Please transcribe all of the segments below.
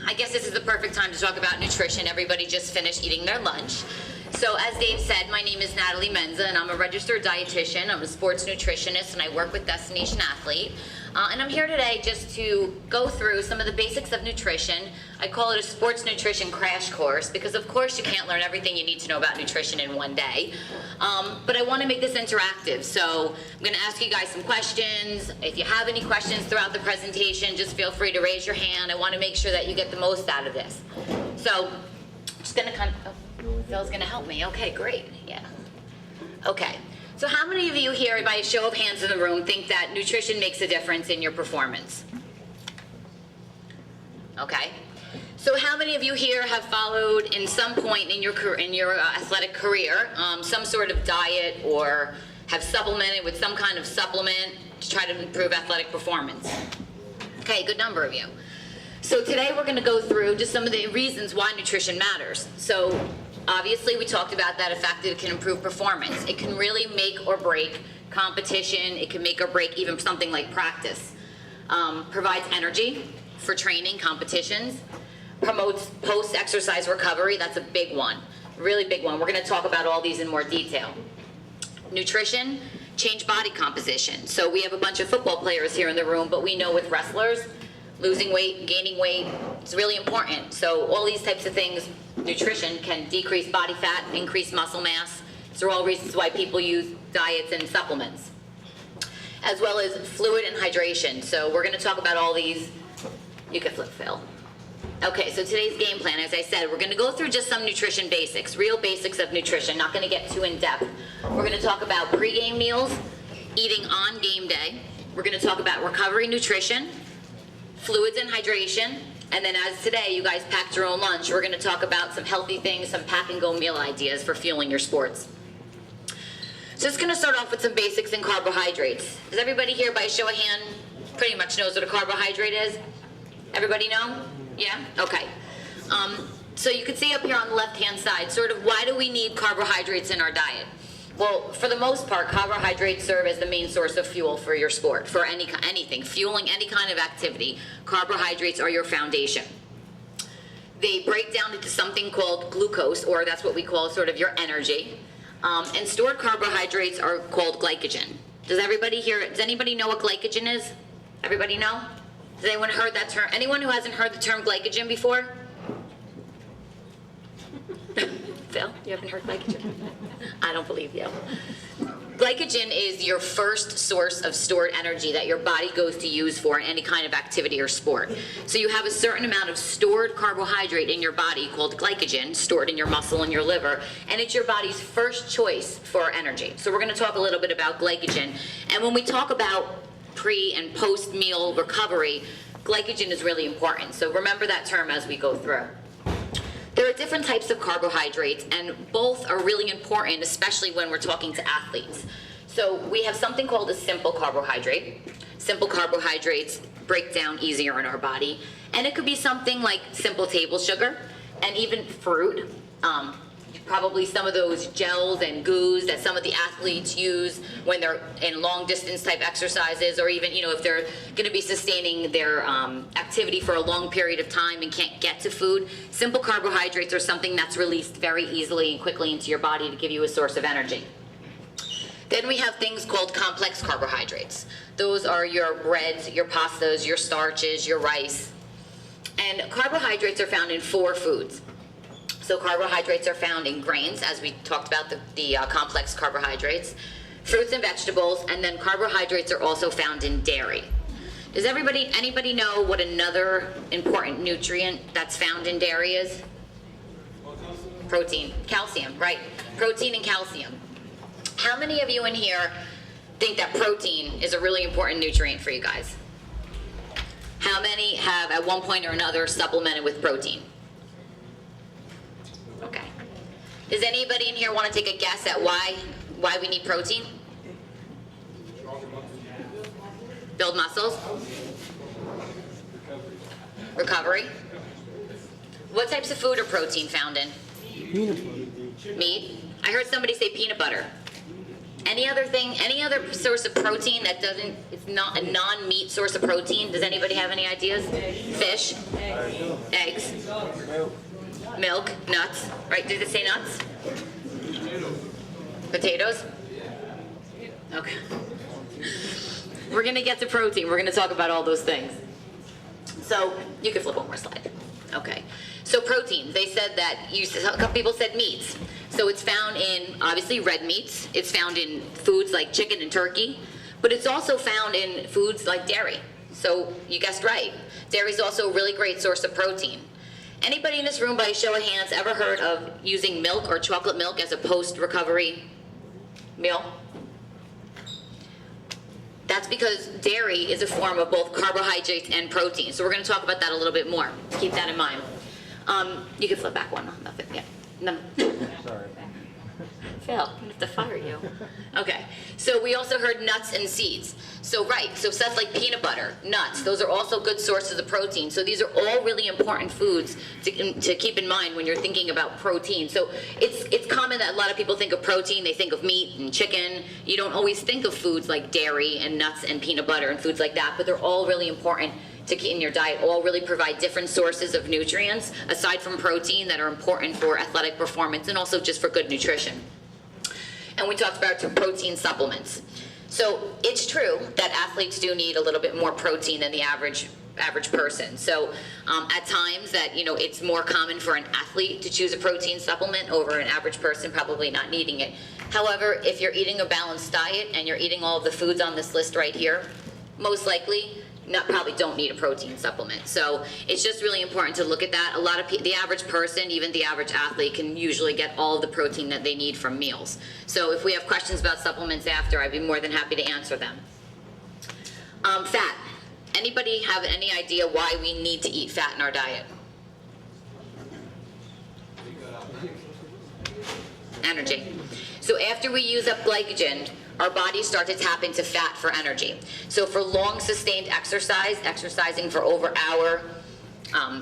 I guess this is the perfect time to talk about nutrition. Everybody just finished eating their lunch. So as Dave said, my name is Natalie Menza, and I'm a registered dietitian. I'm a sports nutritionist, and I work with Destination Athlete. And I'm here today just to go through some of the basics of nutrition. I call it a sports nutrition crash course because, of course, you can't learn everything you need to know about nutrition in one day. But I want to make this interactive, so I'm going to ask you guys some questions. If you have any questions throughout the presentation, just feel free to raise your hand. I want to make sure that you get the most out of this. So I'm just going to kind of... Phil's going to help me. Okay, great. Yeah. Okay. So how many of you here, by a show of hands in the room, think that nutrition makes a difference in your performance? Okay. So how many of you here have followed in some point in your athletic career some sort of diet or have supplemented with some kind of supplement to try to improve athletic performance? Okay, good number of you. So today we're going to go through just some of the reasons why nutrition matters. So obviously we talked about that fact that it can improve performance. It can really make or break competition. It can make or break even something like practice. Provides energy for training, competitions. Promotes post-exercise recovery. That's a big one, really big one. We're going to talk about all these in more detail. Nutrition, change body composition. So we have a bunch of football players here in the room, but we know with wrestlers, losing weight, gaining weight, it's really important. So all these types of things, nutrition can decrease body fat, increase muscle mass. These are all reasons why people use diets and supplements. As well as fluid and hydration. So we're going to talk about all these. You can flip, Phil. Okay, so today's game plan, as I said, we're going to go through just some nutrition basics, real basics of nutrition, not going to get too in-depth. We're going to talk about pre-game meals, eating on game day. We're going to talk about recovery nutrition, fluids and hydration, and then as today you guys packed your own lunch, we're going to talk about some healthy things, some pack and go meal ideas for fueling your sports. So just going to start off with some basics in carbohydrates. Does everybody here, by a show of hand, pretty much knows what a carbohydrate is? Everybody know? Yeah? Okay. So you can see up here on the left-hand side, sort of why do we need carbohydrates in our diet? Well, for the most part, carbohydrates serve as the main source of fuel for your sport, for anything, fueling any kind of activity. Carbohydrates are your foundation. They break down into something called glucose, or that's what we call sort of your energy. And stored carbohydrates are called glycogen. Does anybody know what glycogen is? Everybody know? Has anyone heard that term? Anyone who hasn't heard the term glycogen before? Phil, you haven't heard glycogen? I don't believe you. Glycogen is your first source of stored energy that your body goes to use for any kind of activity or sport. So you have a certain amount of stored carbohydrate in your body called glycogen, stored in your muscle and your liver, and it's your body's first choice for energy. So we're going to talk a little bit about glycogen. And when we talk about pre and post meal recovery, glycogen is really important. So remember that term as we go through. There are different types of carbohydrates, and both are really important, especially when we're talking to athletes. So we have something called a simple carbohydrate. Simple carbohydrates break down easier in our body, and it could be something like simple table sugar and even fruit. Probably some of those gels and goos that some of the athletes use when they're in long distance type exercises, or even, if they're going to be sustaining their activity for a long period of time and can't get to food. Simple carbohydrates are something that's released very easily and quickly into your body to give you a source of energy. Then we have things called complex carbohydrates. Those are your breads, your pastas, your starches, your rice. And carbohydrates are found in 4 foods. So carbohydrates are found in grains, as we talked about the complex carbohydrates, fruits and vegetables, and then carbohydrates are also found in dairy. Does anybody know what another important nutrient that's found in dairy is? Protein. Calcium, right. Protein and calcium. How many of you in here think that protein is a really important nutrient for you guys? How many have at one point or another supplemented with protein? Okay. Does anybody in here want to take a guess at why we need protein? Build muscles? Recovery? What types of food are protein found in? Peanut butter. Meat? I heard somebody say peanut butter. Any other thing, any other source of protein that doesn't, it's not a non-meat source of protein? Does anybody have any ideas? Fish, eggs, milk, nuts, right? Did it say nuts? Potatoes? Okay. We're gonna get to protein. We're gonna talk about all those things. So you can flip one more slide. Okay. So protein, they said that, a couple people said meats. So it's found in, obviously, red meats. It's found in foods like chicken and turkey. But it's also found in foods like dairy. So you guessed right. Dairy is also a really great source of protein. Anybody in this room, by a show of hands, ever heard of using milk or chocolate milk as a post-recovery meal? That's because dairy is a form of both carbohydrates and protein. So we're going to talk about that a little bit more. Keep that in mind. You can flip back one. Nothing. Yeah. No. Sorry. Phil, I'm going to have to fire you. Okay. So we also heard nuts and seeds. So right. So stuff like peanut butter, nuts, those are also good sources of protein. So these are all really important foods to keep in mind when you're thinking about protein. So it's common that a lot of people think of protein, they think of meat and chicken. You don't always think of foods like dairy and nuts and peanut butter and foods like that, but they're all really important to keep in your diet. All really provide different sources of nutrients aside from protein that are important for athletic performance and also just for good nutrition. And we talked about protein supplements. So it's true that athletes do need a little bit more protein than the average person. So at times that, it's more common for an athlete to choose a protein supplement over an average person probably not needing it. However, if you're eating a balanced diet and you're eating all of the foods on this list right here, most likely probably don't need a protein supplement. So it's just really important to look at that. A lot of the average person, even the average athlete, can usually get all of the protein that they need from meals. So if we have questions about supplements after, I'd be more than happy to answer them. Fat. Anybody have any idea why we need to eat fat in our diet? Energy. So after we use up glycogen, our bodies start to tap into fat for energy. So for long sustained exercising for over an hour,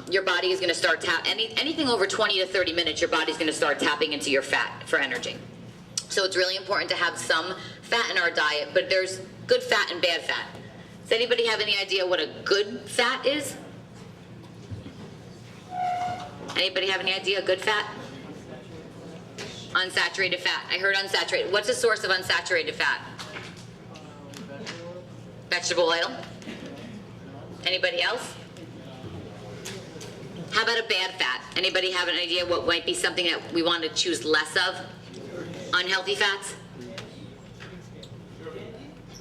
your body is going to start anything over 20 to 30 minutes, your body's going to start tapping into your fat for energy. So it's really important to have some fat in our diet, but there's good fat and bad fat. Does anybody have any idea what a good fat is? Anybody have any idea good fat? Unsaturated fat. I heard unsaturated. What's the source of unsaturated fat? Vegetable oil. Anybody else? How about a bad fat? Anybody have an idea what might be something that we want to choose less of? Unhealthy fats?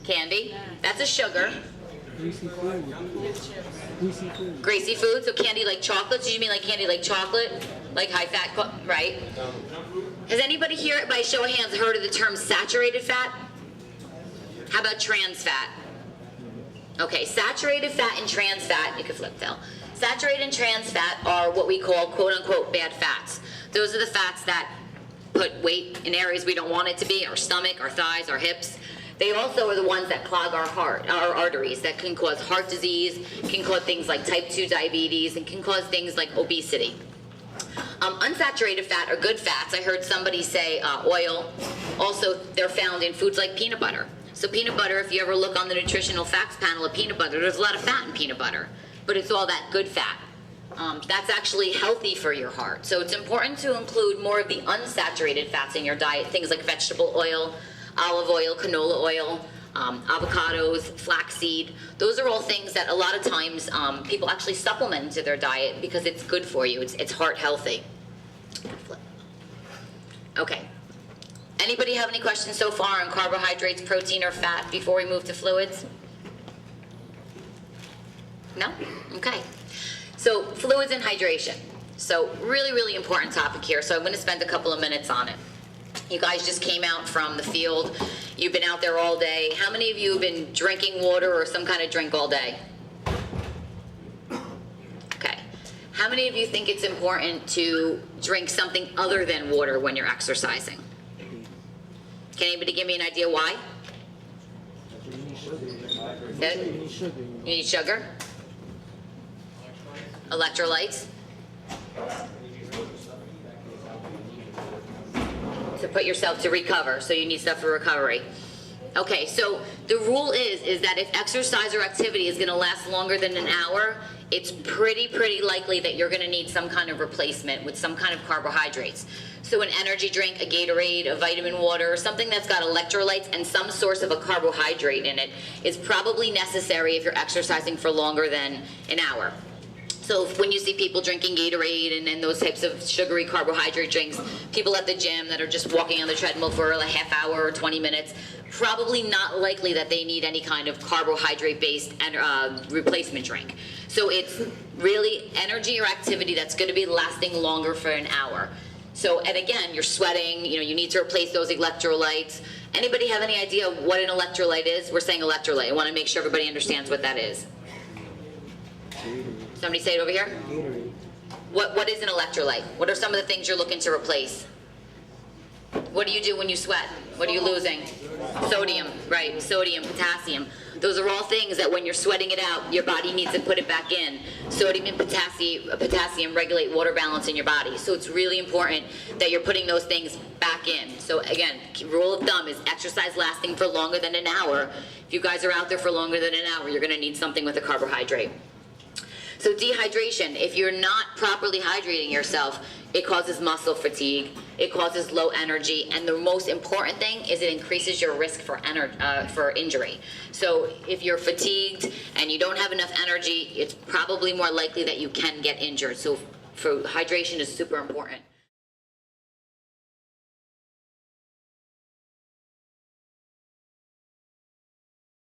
Candy. That's a sugar. Greasy food. Greasy food. Greasy food. So candy like chocolate. Did you mean like candy like chocolate? Like high fat, right? Has anybody here, by show of hands, heard of the term saturated fat? How about trans fat? Okay, saturated fat and trans fat, you can flip Phil. Saturated and trans fat are what we call quote-unquote bad fats. Those are the fats that put weight in areas we don't want it to be, our stomach, our thighs, our hips. They also are the ones that clog our heart, our arteries, that can cause heart disease, can cause things like type 2 diabetes, and can cause things like obesity. Unsaturated fat are good fats. I heard somebody say oil. Also, they're found in foods like peanut butter. So peanut butter, if you ever look on the nutritional facts panel of peanut butter, there's a lot of fat in peanut butter, but it's all that good fat. That's actually healthy for your heart. So it's important to include more of the unsaturated fats in your diet, things like vegetable oil, olive oil, canola oil, avocados, flaxseed. Those are all things that a lot of times people actually supplement into their diet because it's good for you. It's heart healthy. Okay. Anybody have any questions so far on carbohydrates, protein, or fat before we move to fluids? No? Okay. So fluids and hydration. So really, really important topic here. So I'm going to spend a couple of minutes on it. You guys just came out from the field. You've been out there all day. How many of you have been drinking water or some kind of drink all day? Okay. How many of you think it's important to drink something other than water when you're exercising? Can anybody give me an idea why? You need sugar? Electrolytes? to put yourself to recover. So you need stuff for recovery. Okay, so the rule is that if exercise or activity is gonna last longer than an hour, it's pretty likely that you're gonna need some kind of replacement with some kind of carbohydrates. So an energy drink, a Gatorade, a vitamin water, something that's got electrolytes and some source of a carbohydrate in it is probably necessary if you're exercising for longer than an hour. So when you see people drinking Gatorade and those types of sugary carbohydrate drinks, people at the gym that are just walking on the treadmill for a half hour or 20 minutes, probably not likely that they need any kind of carbohydrate-based replacement drink. So it's really energy or activity that's going to be lasting longer for an hour. So, and again, you're sweating, you need to replace those electrolytes. Anybody have any idea what an electrolyte is? We're saying electrolyte. I want to make sure everybody understands what that is. Somebody say it over here. What is an electrolyte? What are some of the things you're looking to replace? What do you do when you sweat? What are you losing? Sodium, right? Sodium, potassium. Those are all things that when you're sweating it out, your body needs to put it back in. Sodium and potassium regulate water balance in your body. So it's really important that you're putting those things back in. So again, rule of thumb is exercise lasting for longer than an hour. If you guys are out there for longer than an hour, you're gonna need something with a carbohydrate. So dehydration, if you're not properly hydrating yourself, it causes muscle fatigue, it causes low energy, and the most important thing is it increases your risk for injury. So if you're fatigued and you don't have enough energy, it's probably more likely that you can get injured. So hydration is super important.